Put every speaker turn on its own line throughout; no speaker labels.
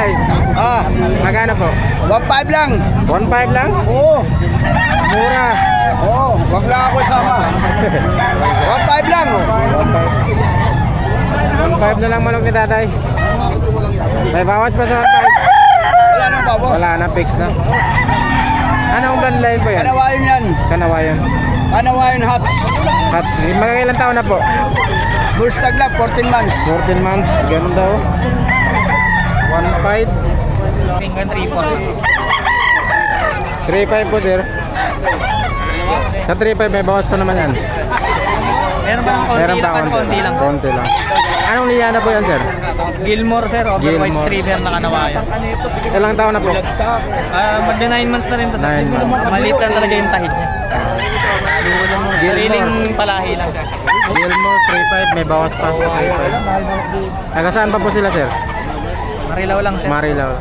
tay?
Ah,
Magkano po?
1.5 lang.
1.5 lang?
Oo.
Mura.
Oo, wag lang ako sama. 1.5 lang. Oh.
1.5 na lang manok ni tatay. May bawas pa sa 1.5.
Wala nang pa, boss.
Wala na, fix na. Anong bloodline po yan?
Kanawayan yan.
Kanawayan.
Kanawayan Hats.
At magkailan taon na po?
Bullstag lang, 14 months.
14 months. Ganun daw. 1.5.
Hanggang 3-4.
3.5 po, sir. Sa 3.5 may bawas pa naman yan.
Meron ba ng konti
Meron pa
lang? Konti lang.
Konti lang. Anong liana po yan, sir?
Gilmore, sir. Overwhite
Gilmore.
Streamer na kanawayan.
Ilang taon na po?
Magna 9 months na rin to, sir.
9 months.
Maliit lang talaga yung tahid niya. Sariling palahi lang siya.
Gilmore 3.5 may bawas pa sa 3.5. Taga saan pa po sila, sir?
Marilaw lang, sir.
Marilaw.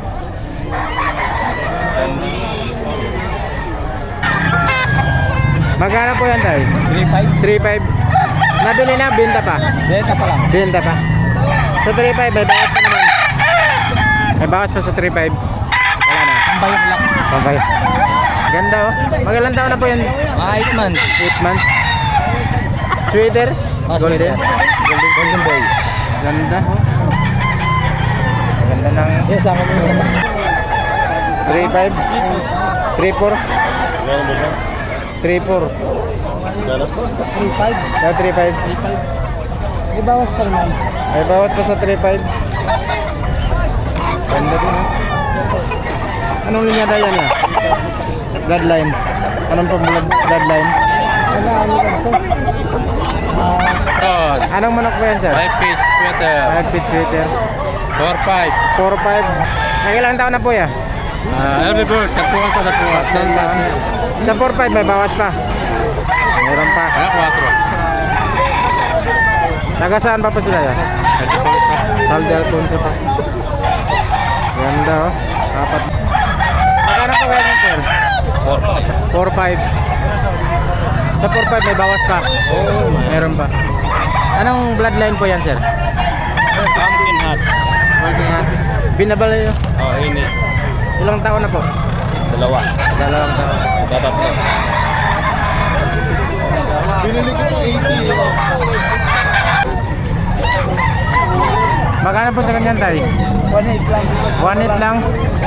Magkano po yan, tay?
3.5.
3.5. Nabili na, binta pa.
Benta pa lang.
Binta pa. Sa 3.5 may bawas pa naman. May bawas pa sa 3.5. Wala na.
Pambayad lang.
Pambay. Ganda oh. Magalang taon na po yan.
Mga 8 months.
8 months. Sweater. Golden.
Golden boy.
Ganda. Ganda ng
Yes, ako mo sa
3.5. 3.4. 3.4.
3.5.
3.5.
May bawas pa naman.
May bawat pa sa 3.5. Ganda din ha. Anong linyada yan ha? Bloodline. Anong pang bloodline?
Ano ka ito?
Anong manok po yan, sir?
5 feet sweater.
5 feet sweater.
4-5.
4.5. Nakilang taon na po yan?
Every bird, tatuan ko na tuwa.
Sa 4.5 may bawas pa. Meron pa.
4.
Taga saan pa po sila yan? Salde Alfonso pa. Ganda oh. Apat. Magkano po kaya sir? 4.5. Sa 4.5 may bawas pa. Meron pa. Anong bloodline po yan, sir?
Pumpkin hats.
Working hands. Binabala nyo.
Oh, ini.
Ilang taon na po?
2.
Dalawang taon.
Tatapos.
Binili ko 80.
Magkano po sa kanyan, tay?
1.8 lang.
1.8 lang.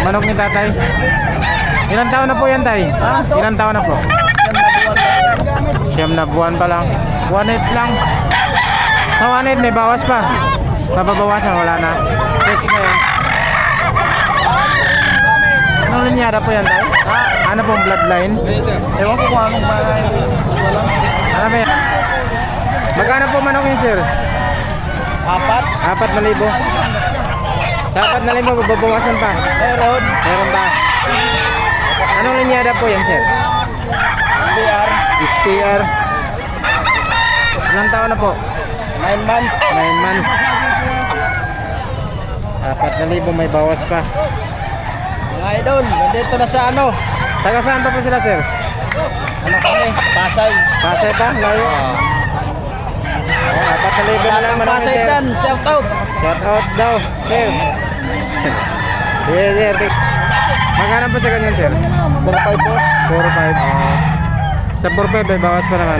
Manok ni tatay. Ilang taon na po yan, tay? Ilang taon na po? Siyam na buwan pa lang. 1.8 lang. Sa 1.8 may bawas pa. Mababawasan, wala na. Fix na yan. Anong linyada po yan, tay? Ano pong bloodline?
Ewan ko kung anong bahay.
Ano ba yan? Magkano po manok yun, sir? 4,000. Sa 4,000 babawasan pa.
Meron.
Meron pa. Anong linyada po yan, sir?
SPR.
SPR. Ilang taon na po?
9 months.
9 months. 4,000 may bawas pa.
Mga idol, nandito na sa ano?
Taga saan pa po sila, sir?
Ano kami? Pasay.
Pasay pa? Layo? Oh, 4,000 na lang
Batang
manok,
Pasay
sir.
dyan, shout out.
Shout out daw, sir. Yes, sir. Magkano po sa ganyan, sir?
4.5 boss.
4,500. Sa 4,500 may bawas pa naman.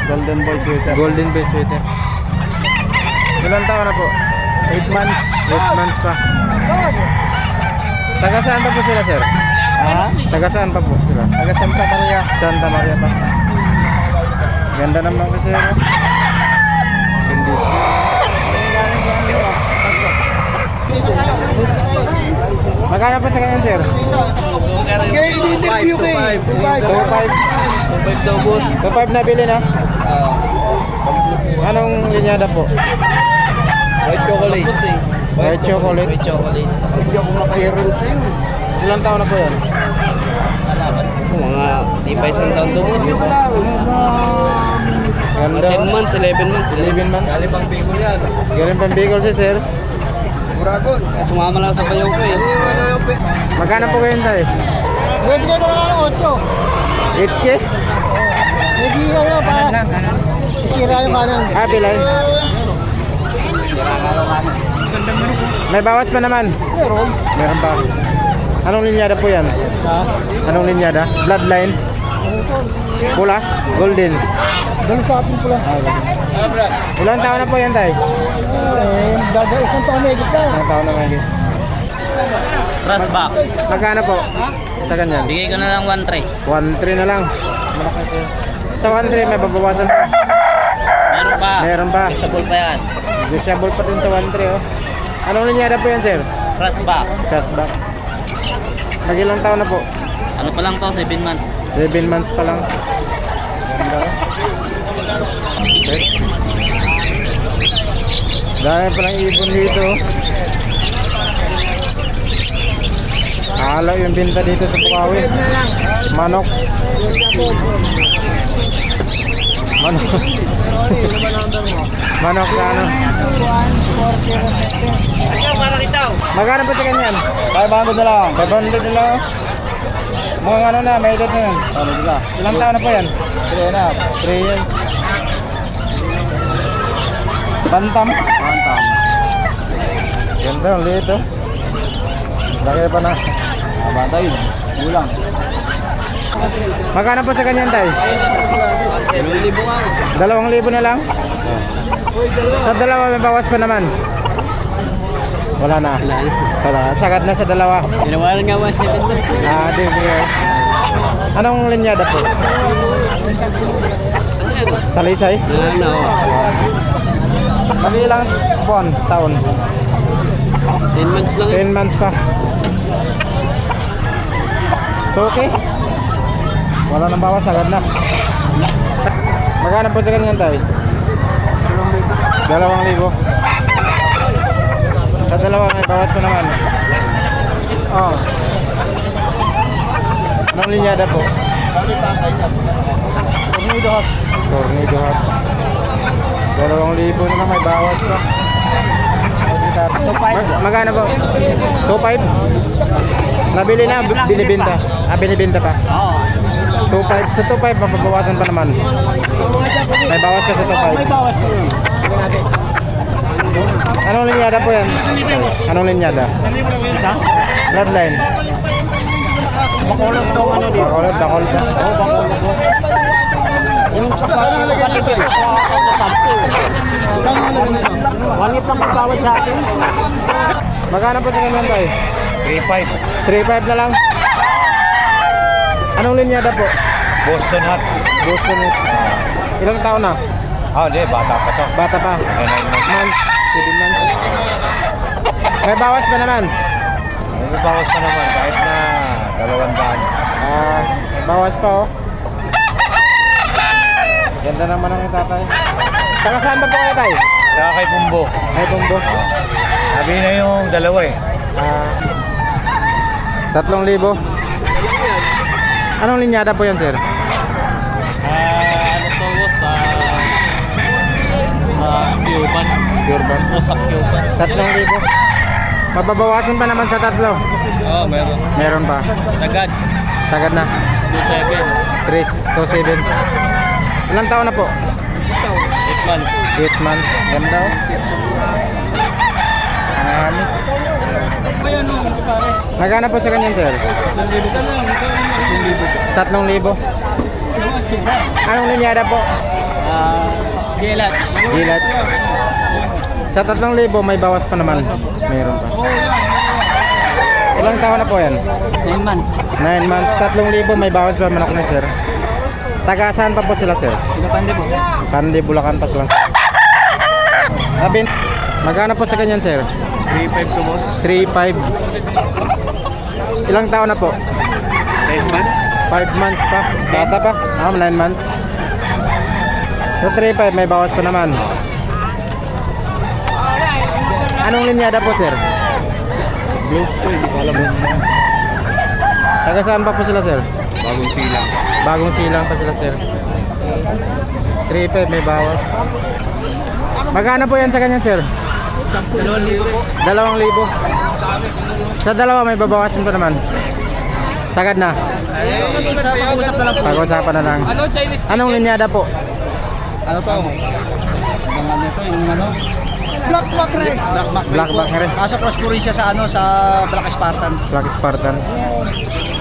Golden boy sweater.
Golden base sweater. Ilang taon na po?
8 months.
8 months pa. Taga saan pa po sila, sir?
Ha?
Taga saan pa po sila?
Taga Santa Maria.
Santa Maria pa. Ganda naman kasi ano. Condition. Magkano po sa kanyan, sir?
I-interview kay.
2.5.
5 daw, boss.
2.5 na bili na. Anong linyada po?
White chocolate. Boss eh.
White chocolate.
White chocolate.
Hindi ako makairol sa'yo.
Ilang taon na po yan?
Mga di pa isang taon to, boss.
Ganda.
10 months, 11 months.
11 months.
Galing pang Bicol yan.
Galing pang Bicol si sir.
Buragon.
Sumama lang sa payaw ko eh.
Magkano po kayo tayo?
Pwede ka naman ng 8.
8K?
Hindi ka na pa. Isira yung kanan.
Ah, bilay.
Ganda mo.
May bawas pa naman.
Meron.
Meron pa. Anong linyada po yan? Anong linyada? Bloodline? Pula? Golden?
Dali sa atin pala.
Ilang taon na po yan, tay?
Isang taon na higit na.
Ilang taon na may
Crossback.
Magkano po? Sa ganyan?
Bigay ko na lang 1.3.
1.3 na lang. Sa 1.3 may babawasan pa.
Meron pa.
Meron pa.
Usable pa yan.
Negotiable pa din sa 1.3 oh. Anong linyada po yan, sir?
Crossback.
Cashback. Mag-ilang taon na po?
Ano pa lang to, 7 months.
7 months pa lang. Ganda oh. Okay. Dahil palang ibon dito. Halo yung binta dito sa Bukawi. Manok. Manok. Manok ka ano? Magkano po sa ganyan?
500 na lang.
500 na lang. Mukhang ano na, may edad na yun.
Ano dila?
Ilang taon na po yan?
3 na.
3 years. Bantam.
Bantam.
Ganda, ang liit oh. Laki pa na.
Abantay. Kulang.
Magkano po sa ganyan, tay?
2,000 nga.
2,000 na lang? Sa dalawa may bawas pa naman. Wala na. Wala. Sagad na sa dalawa.
Tinawaran nga 1.7.
Di. Anong linyada po? Talisay?
Ano?
Mag-ilang buwan, taon?
10 months lang.
10 months pa. Okay. Wala nang bawas, agad na. Magkano po sa ganyan, tay? 2,000. Sa dalawa may bawas pa naman. Oh. Anong linyada po?
Tornado hot.
Tornado hot. 2,000 naman may bawas pa. Magkano po? 2,500? Nabili na, binibenta. Binibenta pa.
Oo.
2,500. Sa 2,500 mababawasan pa naman. May bawas ka sa 2,500.
May bawas ko yun.
Anong linyada po yan? Anong linyada? Bloodline.
Bakulot to ano dito.
Bakulot, bakulot.
Oo, bakulot to. Yung sa palipid. Kano ano nito? 1.8 lang magbawad sa akin.
Magkano po sa ganyan, tay?
3.5.
3,500 na lang. Anong linyada po?
Boston Hats.
Boston. Ilang taon na?
Hindi, bata pa to.
Bata pa.
9 months.
7 months. May bawas pa naman.
May bawas pa naman kahit na 200.
May bawas pa oh. Ganda naman ang tatay. Taga saan ba po kayo, tay?
Saka kay Bumbo.
Ay, Tumbo.
Sabi na yung dalawa eh.
3,000. Anong linyada po yan, sir?
Ano to, sa Cuban.
Urban.
Sa Cuban.
3,000. Mababawasan pa naman sa 3.
Oo, meron.
Meron pa.
Tagad.
Sagad na.
2.7.
3,2,7. Ilang taon na po?
8 months.
8 months. Ganda oh. Anis. Magkano po sa ganyan, sir? 3,000. Anong linyada po?
Gilat.
Gilat. Sa 3,000 may bawas pa naman. Meron pa. Ilang taon na po yan?
9 months.
9 months. 3,000 may bawas pa manok na, sir. Taga saan pa po sila, sir?
Pinapande po.
Pandi, Bulacan pa sila. Abin, magkano po sa ganyan, sir?
3.5 to boss.
3,500. Ilang taon na po?
10 months.
5 months pa. Bata pa? 9 months. Sa 3,500 may bawas pa naman. Anong linyada po, sir?
Blues to, hindi ko alam.
Taga saan pa po sila, sir?
Bagong silang.
Bagong silang pa sila, sir. 3,500 may bawas. Magkano po yan sa ganyan, sir?
2,000 po.
2,000. Sa dalawa may babawasan pa naman. Sagad na.
Sa pag-usap na lang po.
Pag-usapan na lang. Anong linyada po?
Ano to? Yung ano to, yung ano?
Black Mac Ray.
Black Mac rin.
Kaso cross po rin siya sa ano, sa Black Spartan.
Black Spartan.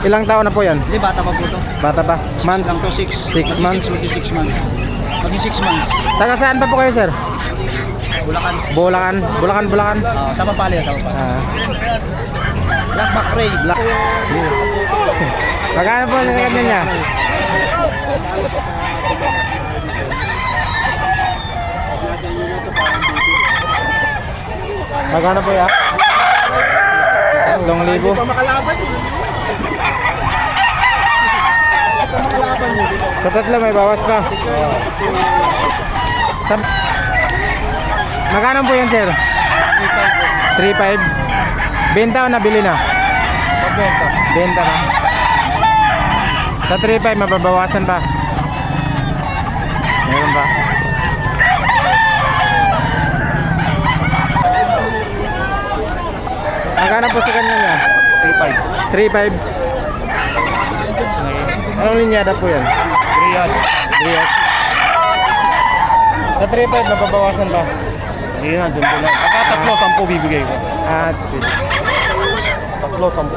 Ilang taon na po yan?
Hindi, bata pa po to.
Bata pa? Months?
Lang to, 6.
6 months?
Magti 6 months. Magti 6 months.
Taga saan pa po kayo, sir?
Bulacan.
Bulacan? Bulacan?
Sama pala yan, sama pala.
Ah,
Black Mac Ray.
Black. Magkano po sa kanya niya? Magkano po yan? 3,000. Sa tatlo may bawas pa. Magkano po yan, sir? 3,500. Benta o nabili na? Benta na. Sa 3,500 mababawasan pa. Meron ba? Magkano po sa kanya niya? 3,500. 3,500. Anong linyada po yan?
Riyadh.
Riyadh. Sa 3,500 mababawasan pa.
Riyadh, doon po lang. Pagka tatlo, 10 bibigay ko.
At
Tatlo, 10.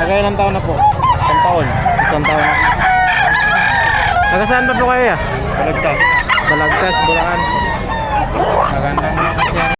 nagkailang taon na po?
1 taon.
Isang taon na. Taga saan pa po kayo ya?
Balagtas.
Balagtas, Bulacan. Magandang